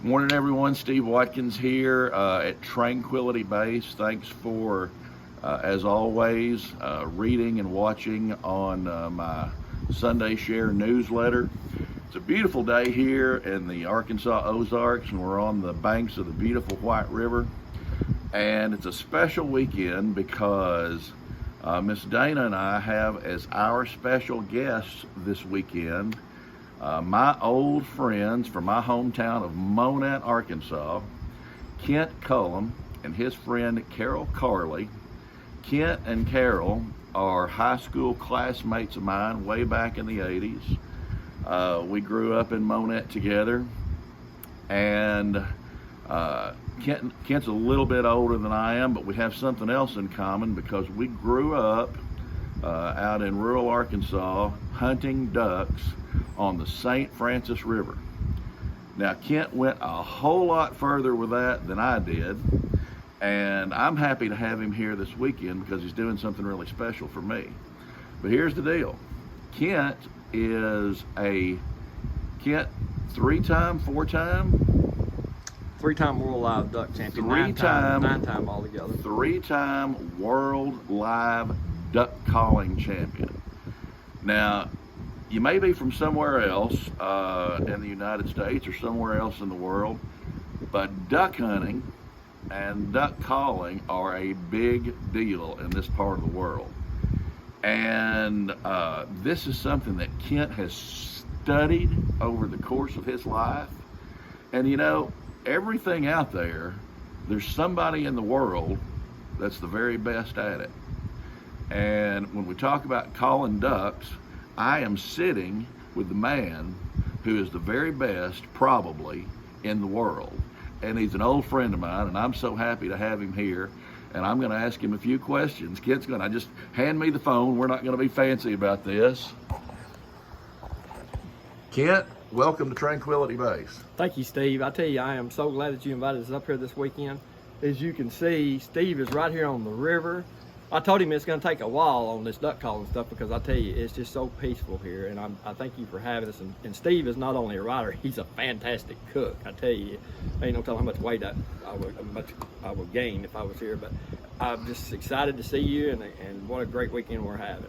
Morning, everyone. Steve Watkins here at Tranquility Base. Thanks for, as always, reading and watching on my Sunday Share newsletter. It's a beautiful day here in the Arkansas Ozarks, and we're on the banks of the beautiful White River. And it's a special weekend because Miss Dana and I have as our special guests this weekend my old friends from my hometown of Monett, Arkansas, Kent Cullum and his friend Carol Carley. Kent and Carol are high school classmates of mine way back in the 80s. We grew up in Monett together, and Kent's a little bit older than I am, but we have something else in common because we grew up out in rural Arkansas hunting ducks on the St. Francis River. Now, Kent went a whole lot further with that than I did, and I'm happy to have him here this weekend because he's doing something really special for me. But here's the deal. Kent is three-time world live duck champion. Nine time altogether. Three-time world live duck calling champion. Now, you may be from somewhere else in the United States or somewhere else in the world, but duck hunting and duck calling are a big deal in this part of the world. And this is something that Kent has studied over the course of his life. And you know, everything out there, there's somebody in the world that's the very best at it. And when we talk about calling ducks, I am sitting with the man who is the very best, probably, in the world. And he's an old friend of mine, and I'm so happy to have him here. And I'm going to ask him a few questions. Kent's going to just hand me the phone. We're not going to be fancy about this. Kent, welcome to Tranquility Base. Thank you, Steve. I tell you, I am so glad that you invited us up here this weekend. As you can see, Steve is right here on the river. I told him it's going to take a while on this duck calling stuff because I tell you, it's just so peaceful here, and I thank you for having us. And Steve is not only a writer, he's a fantastic cook. I tell you, ain't no telling how much weight I would gain if I was here, but I'm just excited to see you, and what a great weekend we're having.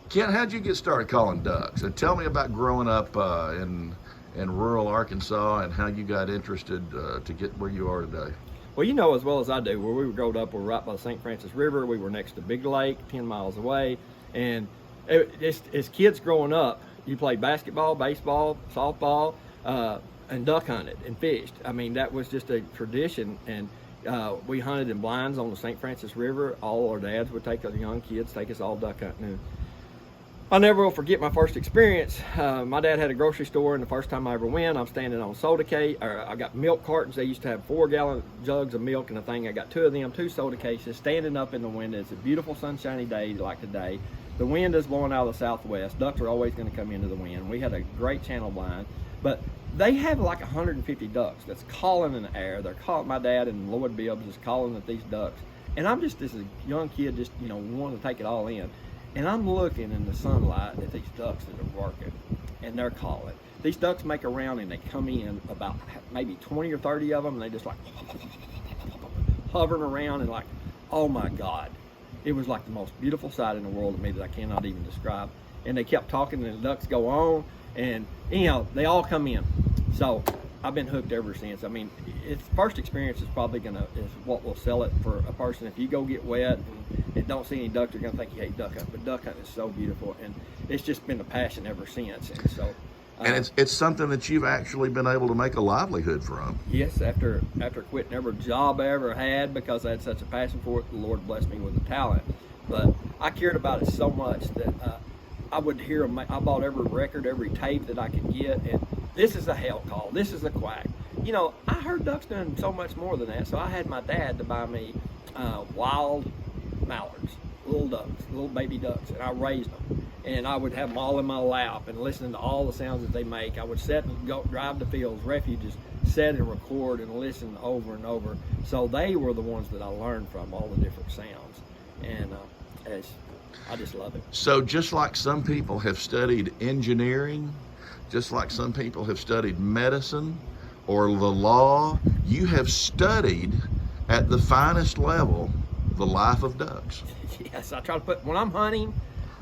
Kent, how'd you get started calling ducks? And tell me about growing up in rural Arkansas and how you got interested to get where you are today. Well, you know as well as I do, where we were growing up, we're right by the St. Francis River. We were next to Big Lake, 10 miles away. And as kids growing up, you played basketball, baseball, softball, and duck hunted and fished. I mean, that was just a tradition. And we hunted in blinds on the St. Francis River. All our dads would take the young kids, take us all duck hunting. And I'll never will forget my first experience. My dad had a grocery store, and the first time I ever went, I'm standing on soda case, or I got milk cartons. They used to have 4-gallon jugs of milk and a thing. I got 2 of them, 2 soda cases, standing up in the window. It's a beautiful sunshiny day like today. The wind is blowing out of the southwest. Ducks are always going to come into the wind. We had a great channel blind, but they have like 150 ducks that's calling in the air. They're calling. My dad and Lloyd Bibbs is calling at these ducks, and I'm just this young kid, just wanting to take it all in. And I'm looking in the sunlight at these ducks that are working, and they're calling. These ducks make a round, and they come in about maybe 20 or 30 of them, and they just like hovering around, and like, oh my God. It was like the most beautiful sight in the world to me that I cannot even describe. And they kept talking, and the ducks go on, and they all come in. So I've been hooked ever since. I mean, its first experience is probably is what will sell it for a person. If you go get wet and don't see any ducks, you're gonna think you hate duck hunting. But duck hunting is so beautiful, and it's just been a passion ever since. And so, and it's something that you've actually been able to make a livelihood from. Yes, after quitting every job I ever had because I had such a passion for it, the Lord blessed me with the talent. But I cared about it so much that I would hear them. I bought every record, every tape that I could get, and this is a hell call, this is a quack. I heard ducks doing so much more than that, so I had my dad to buy me wild mallards, little ducks, little baby ducks, and I raised them. And I would have them all in my lap and listening to all the sounds that they make. I would sit and drive to fields, refuges, sit and record and listen over and over. So they were the ones that I learned from, all the different sounds. And I just love it. So just like some people have studied engineering, just like some people have studied medicine, or the law. You have studied at the finest level the life of ducks. Yes, I try to put, when I'm hunting,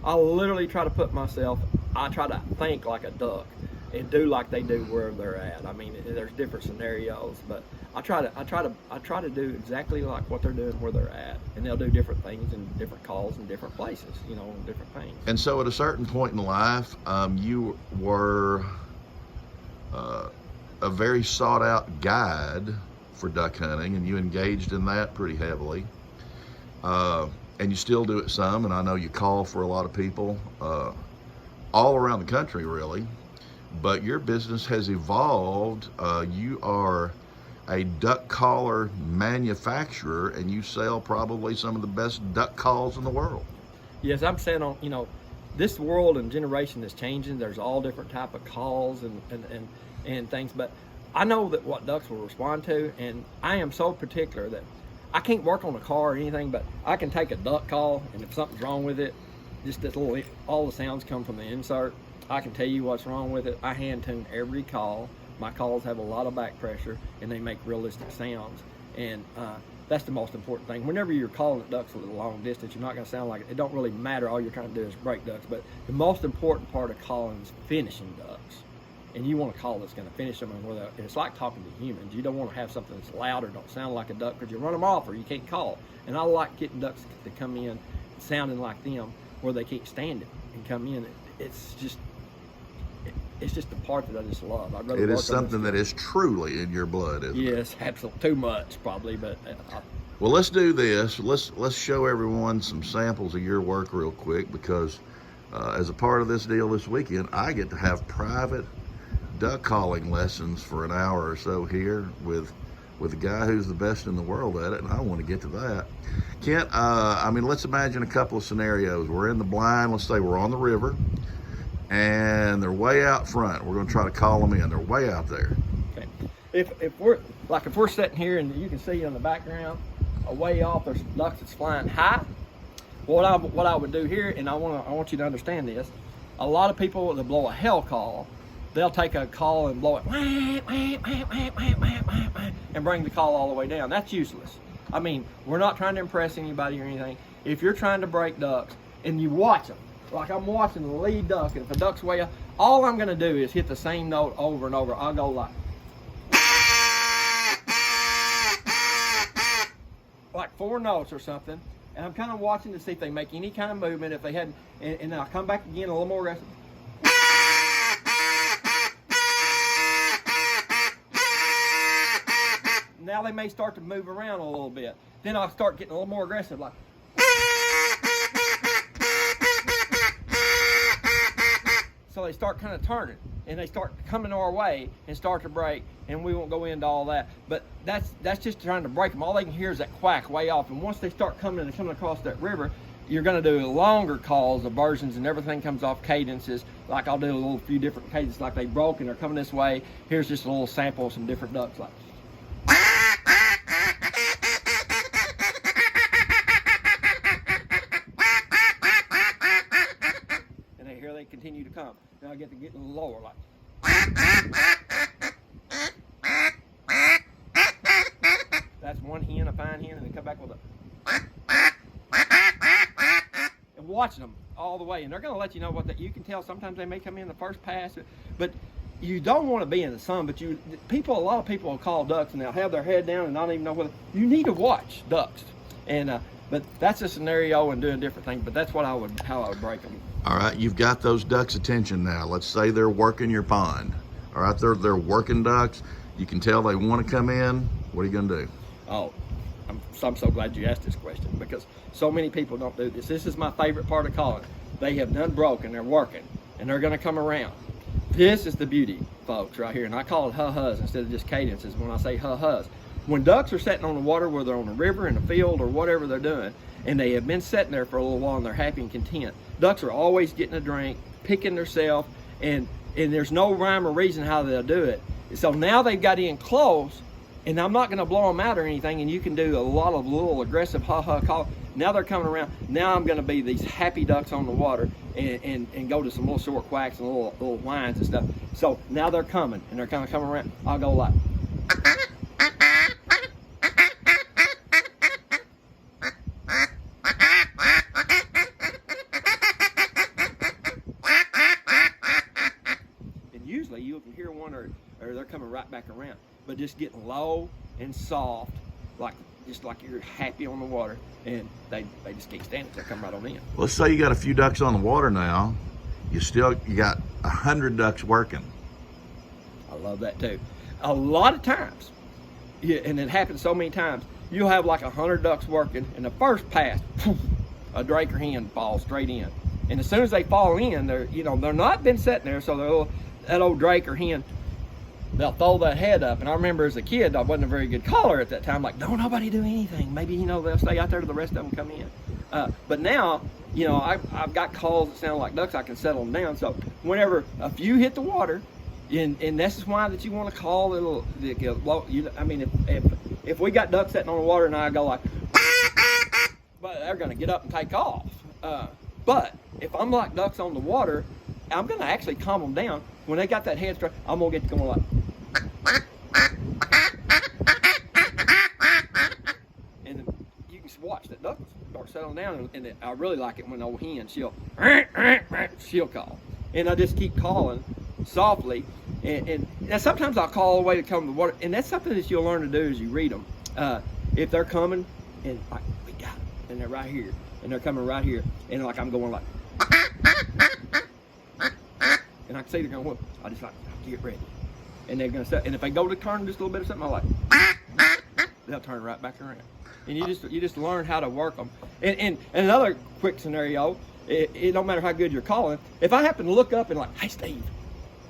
I literally try to put myself, I try to think like a duck and do like they do wherever they're at. I mean, there's different scenarios, but I try to do exactly like what they're doing where they're at, and they'll do different things and different calls in different places, different things. And so at a certain point in life, you were a very sought out guide for duck hunting, and you engaged in that pretty heavily. And you still do it some, and I know you call for a lot of people all around the country, really. But your business has evolved. You are a duck caller manufacturer, and you sell probably some of the best duck calls in the world. Yes, I'm saying this world and generation is changing. There's all different type of calls and things, but I know that what ducks will respond to, and I am so particular that I can't work on a car or anything, but I can take a duck call, and if something's wrong with it, just this little, all the sounds come from the insert. I can tell you what's wrong with it. I hand tune every call. My calls have a lot of back pressure, and they make realistic sounds, and that's the most important thing. Whenever you're calling at ducks at a long distance, you're not going to sound like it. It don't really matter. All you're trying to do is break ducks, but the most important part of calling is finishing ducks. And you want a call that's going to finish them. And it's like talking to humans. You don't want to have something that's loud or don't sound like a duck, because you run them off or you can't call. And I like getting ducks to come in sounding like them, where they can't stand it and come in. It's just the part that I just love. It is something that is truly in your blood, isn't it? Yes, absolutely. Too much probably, but. Well, let's do this. Let's show everyone some samples of your work real quick, because as a part of this deal this weekend, I get to have private duck calling lessons for an hour or so here with a guy who's the best in the world at it, and I want to get to that. Kent, let's imagine a couple of scenarios. We're in the blind. Let's say we're on the river, and they're way out front. We're going to try to call them in. They're way out there. Okay. If we're sitting here and you can see in the background, way off, there's ducks that's flying high. What I would do here, and I want you to understand this. A lot of people that blow a hell call, they'll take a call and blow it and bring the call all the way down. That's useless. I mean, we're not trying to impress anybody or anything. If you're trying to break ducks and you watch them, like I'm watching the lead duck, and if a duck's way up, all I'm going to do is hit the same note over and over. I'll go like 4 notes or something, and I'm kind of watching to see if they make any kind of movement. If they hadn't, and then I'll come back again a little more aggressive. Now they may start to move around a little bit. Then I'll start getting a little more aggressive, like. So they start kind of turning, and they start coming our way and start to break, and we won't go into all that. But that's just trying to break them. All they can hear is that quack way off. And once they start coming across that river, you're going to do longer calls of versions, and everything comes off cadences. Like I'll do a few different cadences, like they broke and they're coming this way. Here's just a little sample of some different ducks, like. And here they continue to come. Now I get to get a little lower, like. That's one hen, a fine hen, and they come back with a. And watching them all the way, and they're going to let you know what that. You can tell sometimes they may come in the first pass, but you don't want to be in the sun. But a lot of people will call ducks and they'll have their head down and not even know whether. You need to watch ducks, and but that's a scenario and doing different things. But that's how I would break them. All right, you've got those ducks' attention now. Let's say they're working your pond. All right, they're working ducks. You can tell they want to come in. What are you going to do? Oh, I'm so glad you asked this question, because so many people don't do this. This is my favorite part of calling. They have done broken, they're working, and they're going to come around. This is the beauty, folks, right here. And I call it ha-has instead of just cadences when I say ha-has. When ducks are sitting on the water, whether they're on a river, in a field, or whatever they're doing, and they have been sitting there for a little while and they're happy and content, ducks are always getting a drink, picking themselves, and there's no rhyme or reason how they'll do it. So now they've got in close, and I'm not going to blow them out or anything, and you can do a lot of little aggressive ha-ha call. Now they're coming around. Now I'm going to be these happy ducks on the water and go to some little short quacks and little whines and stuff. So now they're coming, and they're kind of coming around. I'll go like. And usually you can hear one or they're coming right back around, but just getting low and soft, just like you're happy on the water, and they just can't stand it. They come right on in. Let's say you got a few ducks on the water now. You got 100 ducks working. I love that too. A lot of times, yeah, and it happens so many times, you'll have like 100 ducks working, and the first pass, a drake or hen falls straight in. And as soon as they fall in, they're not been sitting there, so that old drake or hen, they'll throw that head up. And I remember as a kid, I wasn't a very good caller at that time. Like, don't nobody do anything. Maybe, they'll stay out there till the rest of them come in. But now, I've got calls that sound like ducks. I can settle them down. So whenever a few hit the water, and this is why that you want to call if we got ducks sitting on the water and I go like, but they're going to get up and take off. But if I'm like ducks on the water, I'm going to actually calm them down. When they got that head straight, I'm going to get to going like, and you can watch the ducks start settling down, and I really like it when old hen, she'll call. And I just keep calling softly, and sometimes I'll call all the way to come to the water, and that's something that you'll learn to do as you read them. If they're coming, and like, we got them, and they're right here, and they're coming right here, and like I'm going like, and I can see they're going, well, I just like, get ready. And they're going to set, and if they go to turn just a little bit or something, I'm like, they'll turn right back around. And you just learn how to work them. And another quick scenario, it don't matter how good you're calling. If I happen to look up and like, hey Steve,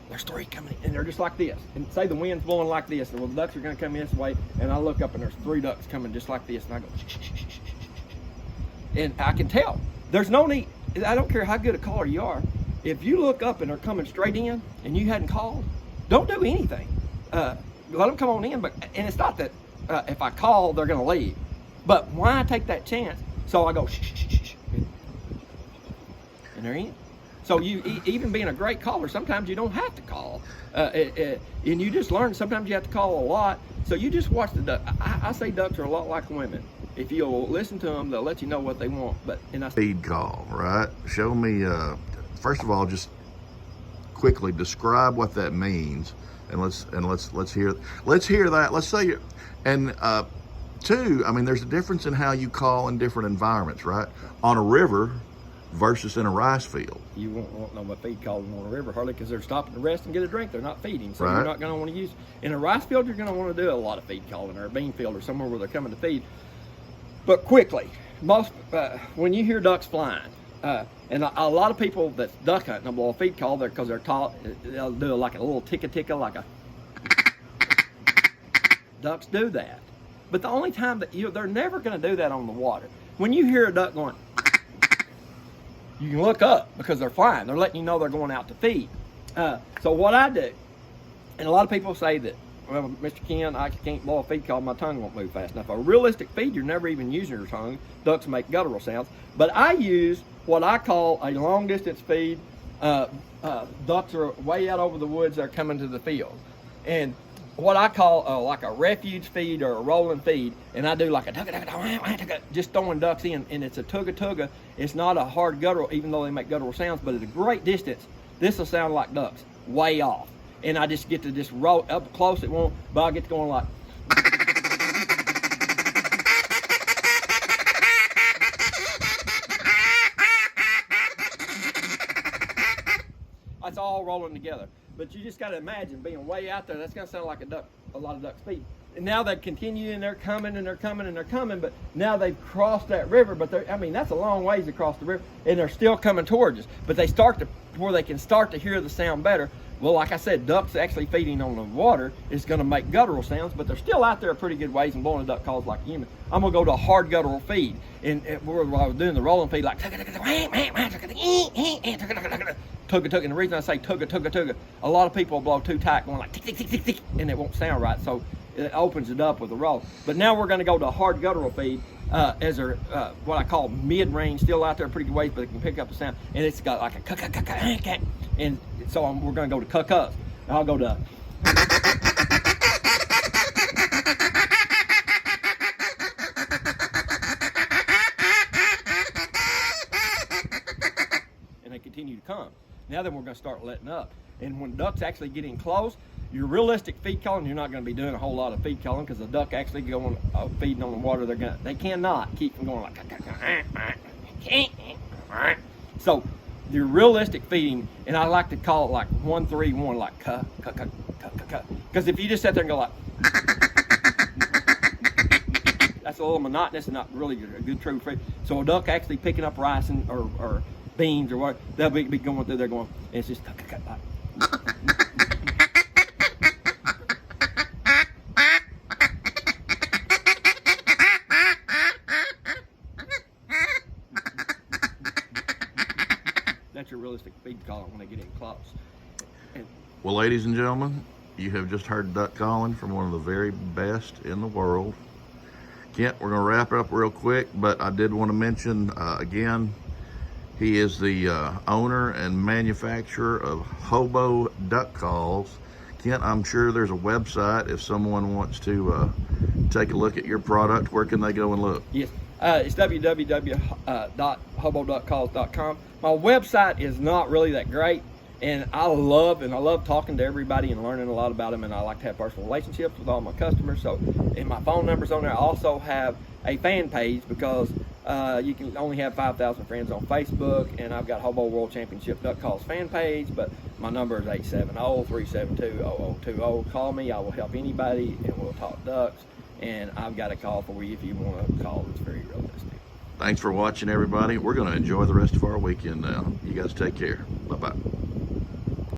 there's 3 coming in, and they're just like this. And say the wind's blowing like this, and well, the ducks are going to come this way, and I look up and there's 3 ducks coming just like this, and I go, shh, shh, shh, shh, shh, shh. And I can tell. There's no need. I don't care how good a caller you are. If you look up and they're coming straight in and you hadn't called, don't do anything. Let them come on in. And it's not that if I call, they're going to leave. But why take that chance? So I go, shh, shh, shh, shh, and they're in. So even being a great caller, sometimes you don't have to call. And you just learn sometimes you have to call a lot. So you just watch the duck. I say ducks are a lot like women. If you'll listen to them, they'll let you know what they want. Feed call, right? Show me. First of all, just quickly describe what that means, and let's hear that. Let's say, and 2, I mean, there's a difference in how you call in different environments, right? On a river versus in a rice field. You won't know what feed calling on a river hardly, because they're stopping to rest and get a drink. They're not feeding, so You're not going to want to use. In a rice field, you're going to want to do a lot of feed calling, or a bean field, or somewhere where they're coming to feed. But quickly, when you hear ducks flying, and a lot of people that's duck hunting will feed call there because they're taught. They'll do like a little ticka, like a. Ducks do that, but the only time that they're never going to do that on the water. When you hear a duck going, you can look up because they're flying. They're letting you know they're going out to feed. So what I do, and a lot of people say that, well, Mr. Ken, I can't blow a feed call, my tongue won't move fast enough. A realistic feed, you're never even using your tongue. Ducks make guttural sounds. But I use what I call a long distance feed. Ducks are way out over the woods, they're coming to the field. And what I call like a refuge feed or a rolling feed, and I do like a tugga, just throwing ducks in, and it's a tugga. It's not a hard guttural, even though they make guttural sounds, but at a great distance, this will sound like ducks, way off. And I just get to just roll up close, it won't, but I get to going like. It's all rolling together. But you just got to imagine being way out there. That's going to sound like a lot of ducks' feet. And now they continue, and they're coming, and they're coming, and they're coming. But now they've crossed that river. But that's a long ways across the river, and they're still coming towards us. But they start to where they can start to hear the sound better. Well, like I said, ducks actually feeding on the water is going to make guttural sounds, but they're still out there a pretty good ways and blowing a duck calls like a human. I'm going to go to a hard guttural feed. And where I was doing the rolling feed, like tugga. And the reason I say tugga, a lot of people blow too tight, going like tick, tick, tick, tick, and it won't sound right. So it opens it up with a roll. But now we're going to go to a hard guttural feed as a what I call mid-range, still out there a pretty good ways, but it can pick up the sound. And it's got like a and so we're going to go to cuckas. I'll go to Now then we're going to start letting up. And when ducks actually get in close, your realistic feed calling, you're not going to be doing a whole lot of feed calling because the duck actually going feeding on the water. They cannot keep from going like. So your realistic feeding, and I like to call it like 1-3-1, like because if you just sit there and go like, that's a little monotonous and not really a good true feed. So a duck actually picking up rice or beans or what, they'll be going through there going, and it's just like. That's your realistic feed calling when they get in close. Well, ladies and gentlemen, you have just heard duck calling from one of the very best in the world. Kent, we're going to wrap it up real quick, but I did want to mention again, he is the owner and manufacturer of Hobo Duck Calls. Kent, I'm sure there's a website if someone wants to take a look at your product. Where can they go and look? Yes, it's www.hoboduckcalls.com. My website is not really that great, and I love talking to everybody and learning a lot about them, and I like to have personal relationships with all my customers. So, and my phone number's on there. I also have a fan page because you can only have 5,000 friends on Facebook, and I've got Hobo World Championship Duck Calls fan page, but my number is 870-372-0020. Call me. I will help anybody, and we'll talk ducks. And I've got a call for you if you want to call. It's very realistic. Thanks for watching, everybody. We're going to enjoy the rest of our weekend now. You guys take care. Bye-bye.